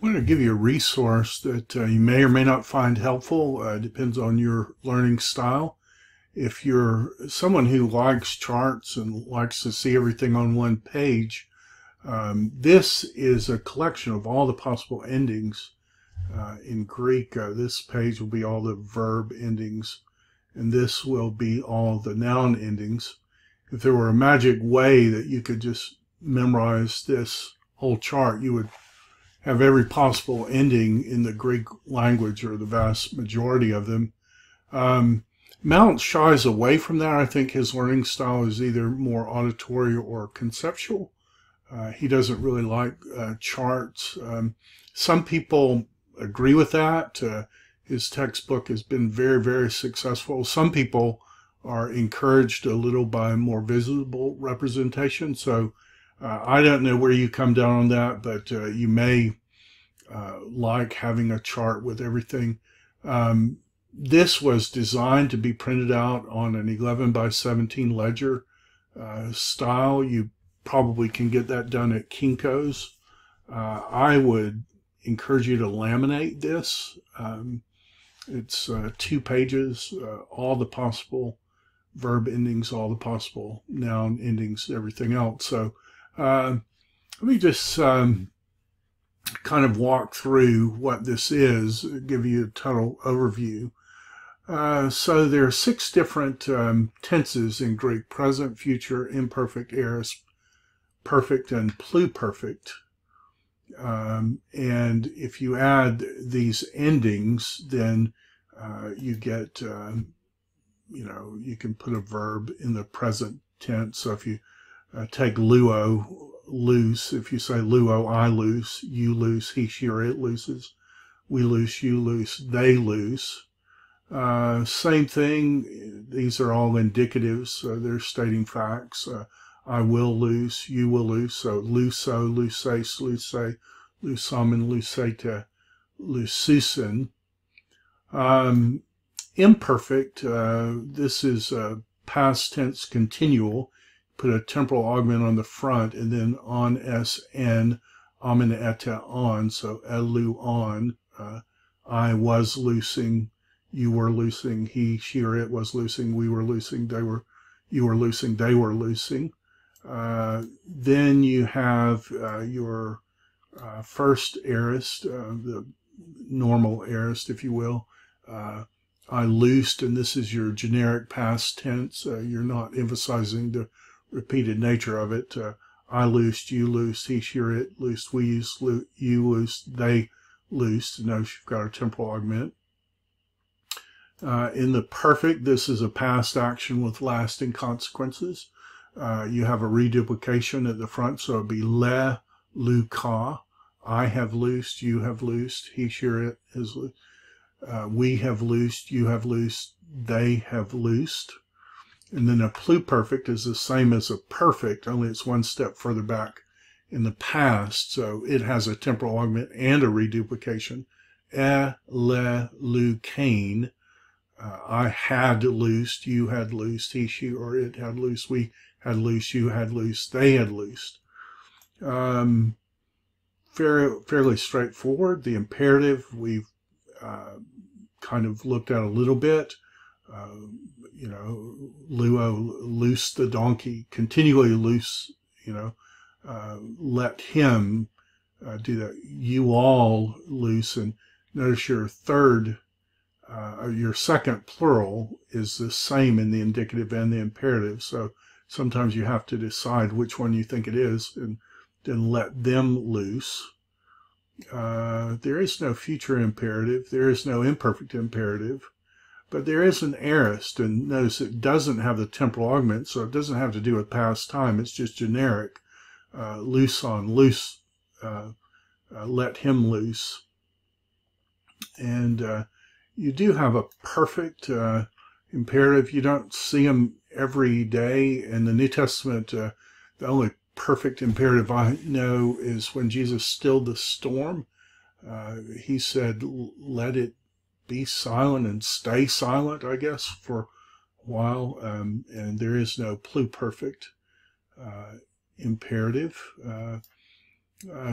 I want to give you a resource that you may or may not find helpful. Depends on your learning style. If you're someone who likes charts and likes to see everything on one page, this is a collection of all the possible endings. In Greek, this page will be all the verb endings, and this will be all the noun endings. If there were a magic way that you could just memorize this whole chart, you would have every possible ending in the Greek language, or the vast majority of them. Mount shies away from that. I think his learning style is either more auditory or conceptual. He doesn't really like charts. Some people agree with that. His textbook has been very, very successful. Some people are encouraged a little by more visible representation. So I don't know where you come down on that, but you may like having a chart with everything. This was designed to be printed out on an 11 by 17 ledger style. You probably can get that done at Kinko's. I would encourage you to laminate this. It's 2 pages, all the possible verb endings, all the possible noun endings, everything else. So let me just kind of walk through what this is, give you a total overview. So there are 6 different tenses in Greek: present, future, imperfect, aorist, perfect, and pluperfect. And if you add these endings, then you get, you can put a verb in the present tense. So if you take luo, loose, if you say luo, I loose, you loose, he, she, or it looses, we loose, you loose, they loose. Same thing, these are all indicatives, so they're stating facts. I will loose, you will loose, so luso, luces, luce, lusamen, lucete, lususen. Imperfect, this is past tense continual. Put a temporal augment on the front, and then on sn, amen ete on, so elu on. I was loosing, you were loosing, he, she, or it was loosing, we were loosing, you were loosing, they were loosing. Then you have your first aorist, the normal aorist, if you will. I loosed, and this is your generic past tense. You're not emphasizing the repeated nature of it. I loosed, you loosed, he, she, or it loosed, we used, you loosed, they loosed. Notice you've got a temporal augment. In the perfect, this is a past action with lasting consequences. You have a reduplication at the front, so it'd be le, luka. I have loosed, you have loosed, he, she, or it has loosed. We have loosed, you have loosed, they have loosed. And then a pluperfect is the same as a perfect, only it's one step further back in the past. So it has a temporal augment and a reduplication. E, le, lucain. I had loosed, you had loosed, he, she, or it had loosed, we had loosed, you had loosed, they had loosed. Fairly straightforward. The imperative we've kind of looked at a little bit. Luo, loose the donkey, continually loose, let him do that. You all loose, and notice your your second plural is the same in the indicative and the imperative. So sometimes you have to decide which one you think it is, and then let them loose. There is no future imperative. There is no imperfect imperative. But there is an aorist, and notice it doesn't have the temporal augment, so it doesn't have to do with past time. It's just generic. Loose on, loose, let him loose. And you do have a perfect imperative. You don't see them every day. In the New Testament, the only perfect imperative I know is when Jesus stilled the storm. He said, let it be silent and stay silent, I guess, for a while. And there is no pluperfect imperative.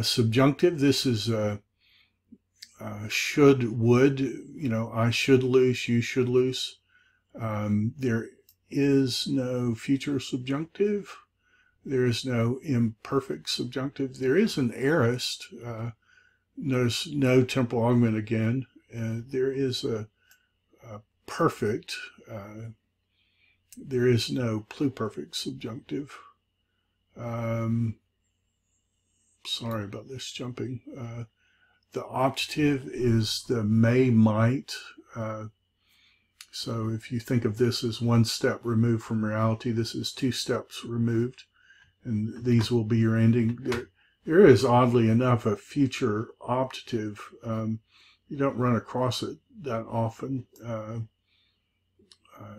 Subjunctive, this is should, would, I should loose, you should loose. There is no future subjunctive. There is no imperfect subjunctive. There is an aorist. Notice no temporal augment again. There is a perfect. There is no pluperfect subjunctive. Sorry about this jumping. The optative is the may, might. So if you think of this as one step removed from reality, this is 2 steps removed, and these will be your ending. There is, oddly enough, a future optative. You don't run across it that often.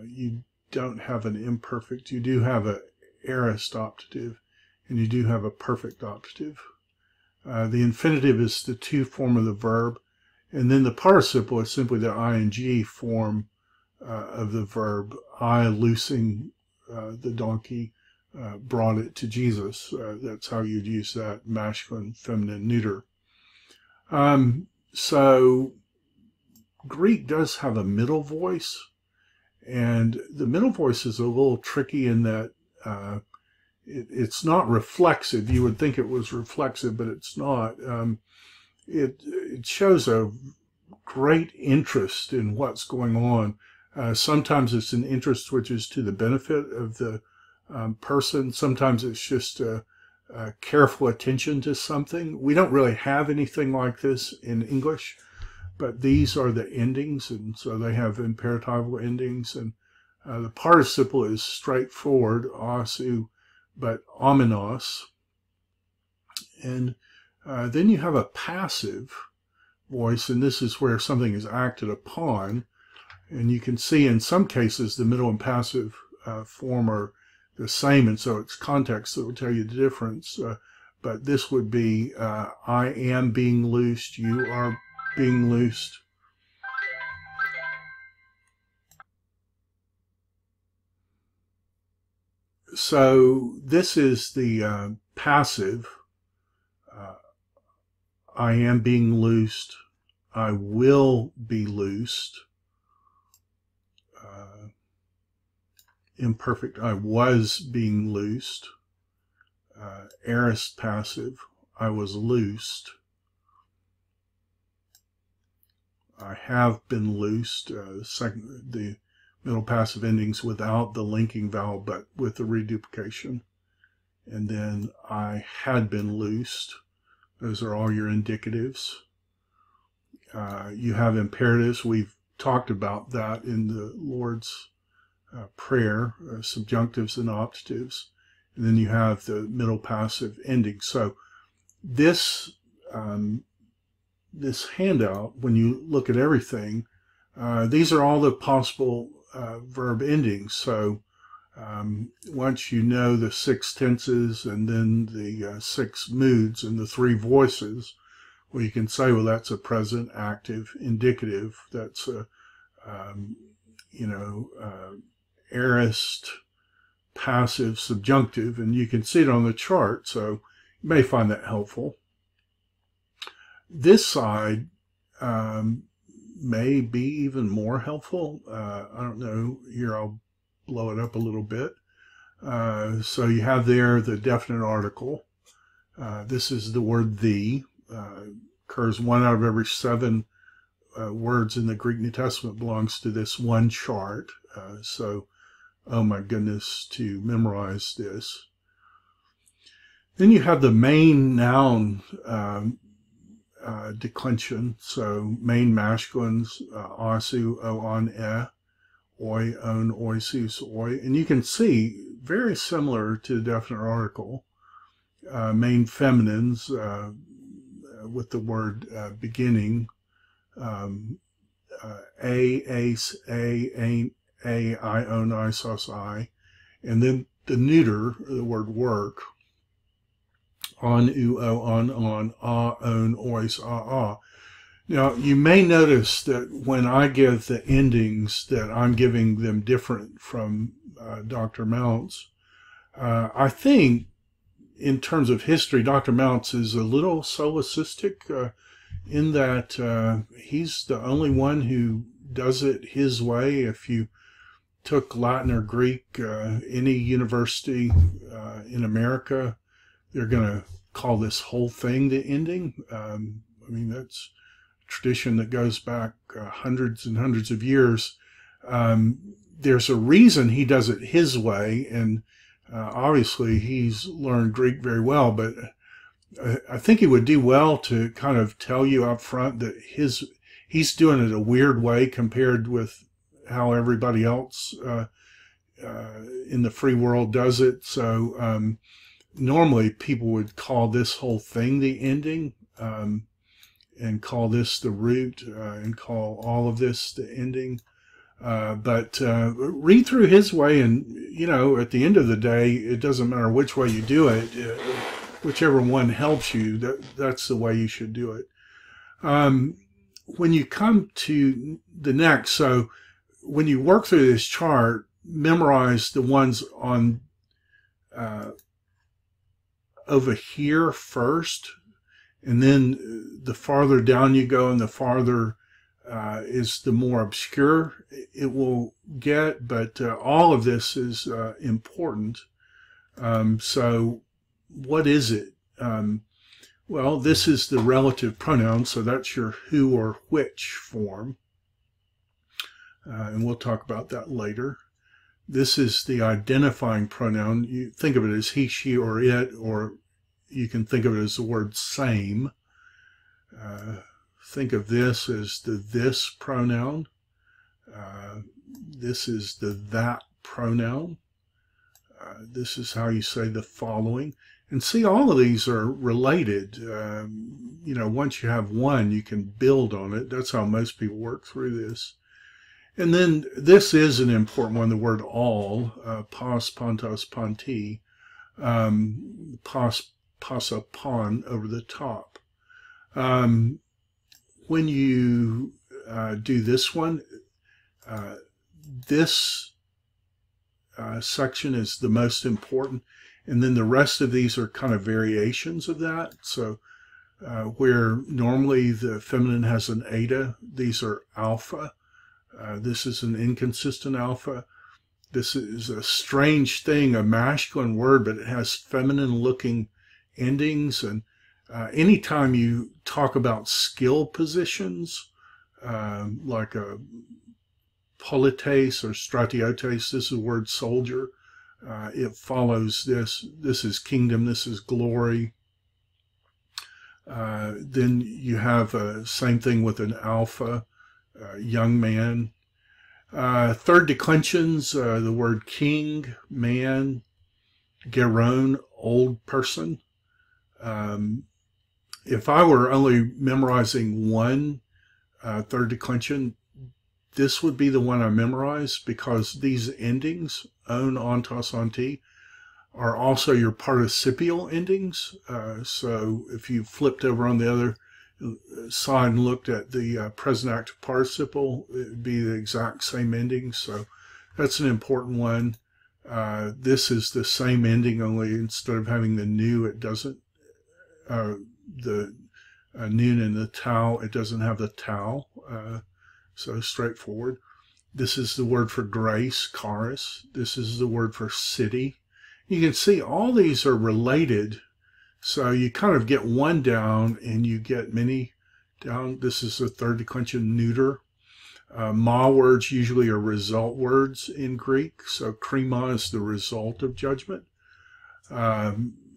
You don't have an imperfect. You do have an aorist optative, and you do have a perfect optative. The infinitive is the to form of the verb, and then the participle is simply the ing form of the verb. I, loosing the donkey, brought it to Jesus. That's how you'd use that, masculine, feminine, neuter. So Greek does have a middle voice, and the middle voice is a little tricky in that it's not reflexive. You would think it was reflexive, but it's not. It shows a great interest in what's going on. Sometimes it's an interest which is to the benefit of the person. Sometimes it's just a careful attention to something. We don't really have anything like this in English, but these are the endings, and so they have imperatival endings. And the participle is straightforward, asu, but omenos. And then you have a passive voice, and this is where something is acted upon. And you can see in some cases the middle and passive form are the same, and so it's context that will tell you the difference. But this would be I am being loosed, you are being loosed. So this is the passive. I am being loosed. I will be loosed. Imperfect, I was being loosed. Aorist passive, I was loosed. I have been loosed. The middle passive endings without the linking vowel, but with the reduplication. And then I had been loosed. Those are all your indicatives. You have imperatives. We've talked about that in the Lord's Prayer, subjunctives and optatives. And then you have the middle passive ending. So this this handout, when you look at everything, these are all the possible verb endings. So once you know the 6 tenses and then the 6 moods and the 3 voices, well, you can say, well, that's a present, active, indicative. That's a, aorist, passive, subjunctive, and you can see it on the chart, so you may find that helpful. This side may be even more helpful. I don't know. Here, I'll blow it up a little bit. So you have there the definite article. This is the word the. Occurs 1 out of every 7 words in the Greek New Testament belongs to this one chart. So, oh my goodness, to memorize this. Then you have the main noun declension. So main masculines, asu, oon, oi, on, oisus, oi. And you can see, very similar to the definite article, main feminines with the word beginning, ace, ain't, I, own, I, sus, I. And then the neuter, the word work, on, on, own, ois, ah. Now, you may notice that when I give the endings that I'm giving them different from Dr. Mounts. I think in terms of history, Dr. Mounts is a little solipsistic. in that he's the only one who does it his way. If you took Latin or Greek, any university in America, they're going to call this whole thing the ending. I mean, that's a tradition that goes back hundreds and hundreds of years. There's a reason he does it his way, and obviously he's learned Greek very well, but I think he would do well to kind of tell you up front that he's doing it a weird way compared with how everybody else in the free world does it. So normally people would call this whole thing the ending, and call this the root, and call all of this the ending. But read through his way, and at the end of the day, it doesn't matter which way you do it. Whichever one helps you, that's the way you should do it. When you come to the next, so when you work through this chart, memorize the ones on over here first, and then the farther down you go and the farther is the more obscure it will get, but all of this is important. So what is it? Well, this is the relative pronoun, so that's your who or which form, and we'll talk about that later. This is the identifying pronoun. You think of it as he, she, or it, or you can think of it as the word same. Think of this as the this pronoun. This is the that pronoun. This is how you say the following. And see, all of these are related. Once you have one, you can build on it. That's how most people work through this. And then this is an important one, the word all, pas, pantos, panti, pas upon over the top. When you do this one, this section is the most important, and then the rest of these are kind of variations of that. So where normally the feminine has an eta, these are alpha. This is an inconsistent alpha. This is a strange thing, a masculine word, but it has feminine-looking endings. And anytime you talk about skill positions, like a polites or stratiotes, this is the word soldier. It follows this. This is kingdom. This is glory. Then you have same thing with an alpha, young man. Third declensions, the word king, man, geron, old person. If I were only memorizing one third declension, this would be the one I memorize, because these endings, on, ontos, onti, are also your participial endings. So if you flipped over on the other side and looked at the present active participle, it would be the exact same ending. So that's an important one. This is the same ending, only instead of having the new, it doesn't. The noon and the tau, it doesn't have the tau. So straightforward. This is the word for grace, charis. This is the word for city. You can see all these are related. So you kind of get one down and you get many down. This is the third declension, neuter. Ma words usually are result words in Greek. So krima is the result of judgment. Another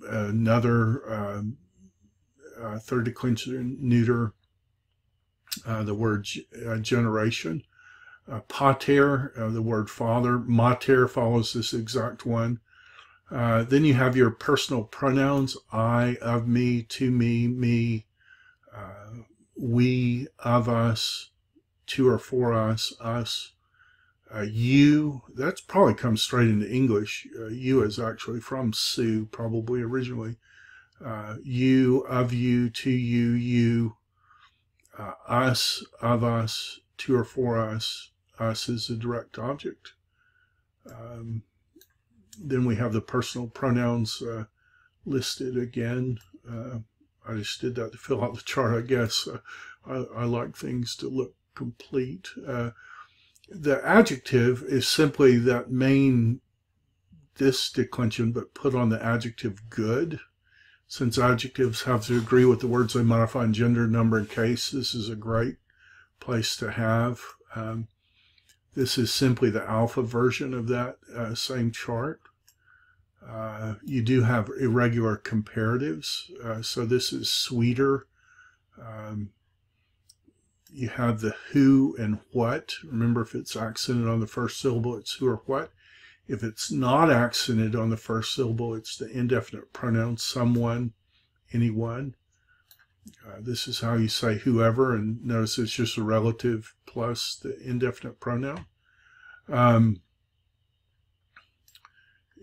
third declension, neuter, the word generation. Pater, the word father. Mater follows this exact one. Then you have your personal pronouns, I, of me, to me, we, of us, to or for us, us. You, that's probably comes straight into English. You is actually from Sioux, probably originally. You, of you, to you, you. Us, of us, to or for us. Us is the direct object. Then we have the personal pronouns listed again. I just did that to fill out the chart, I guess. I like things to look complete. The adjective is simply that main this declension, but put on the adjective good. Since adjectives have to agree with the words they modify in gender, number, and case, this is a great place to have. This is simply the alpha version of that same chart. You do have irregular comparatives, so this is sweeter. You have the who and what. Remember, if it's accented on the first syllable, it's who or what. If it's not accented on the first syllable, it's the indefinite pronoun someone, anyone. This is how you say whoever, and notice it's just a relative plus the indefinite pronoun.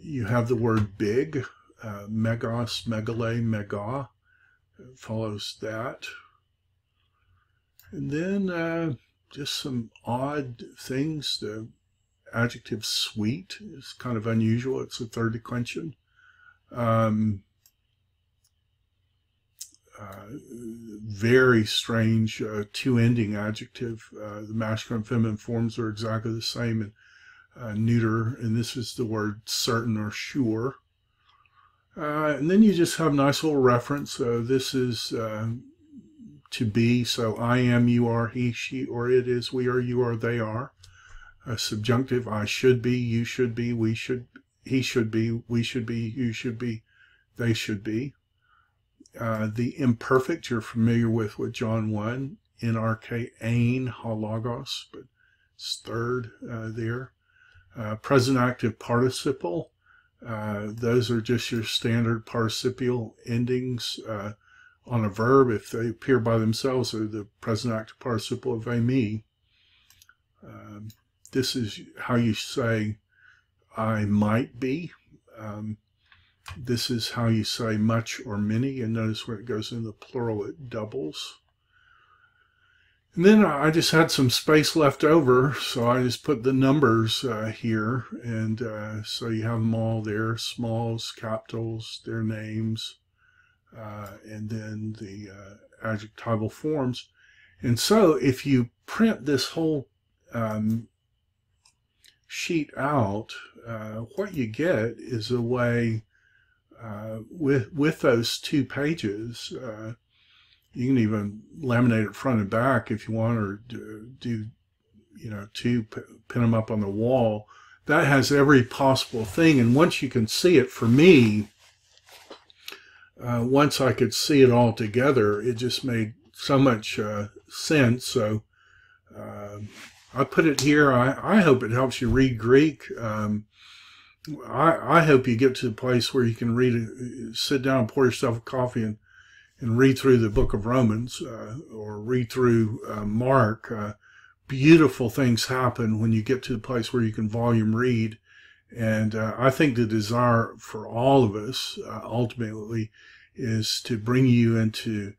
You have the word big, megos, megale, mega, follows that. And then just some odd things. The adjective sweet is kind of unusual. It's the third declension. Very strange two-ending adjective. The masculine and feminine forms are exactly the same in neuter, and this is the word certain or sure. And then you just have nice little reference. This is to be, so I am, you are, he, she, or it is, we are, you are, they are. Subjunctive, I should be, you should be, we should, he should be, we should be, you should be, they should be. The imperfect you're familiar with John 1, NRK, ain, halagos, but it's third there. Present active participle, those are just your standard participial endings on a verb. If they appear by themselves, they're the present active participle of me. This is how you say I might be. This is how you say much or many, and notice when it goes in the plural, it doubles. And then I just had some space left over, so I just put the numbers here, and so you have them all there, smalls, capitals, their names, and then the adjectival forms. And so if you print this whole sheet out, what you get is a way with those 2 pages. You can even laminate it front and back if you want, or do pin them up on the wall. That has every possible thing, and once you can see it, for me, once I could see it all together, it just made so much sense. So I put it here. I hope it helps you read Greek. I hope you get to the place where you can sit down, pour yourself a coffee, and read through the book of Romans, or read through Mark. Beautiful things happen when you get to the place where you can volume read. And I think the desire for all of us, ultimately, is to bring you into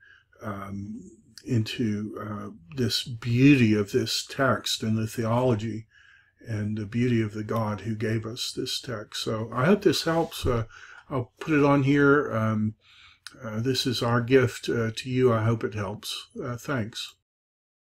this beauty of this text and the theology and the beauty of the God who gave us this text. So I hope this helps. I'll put it on here. This is our gift to you. I hope it helps. Thanks.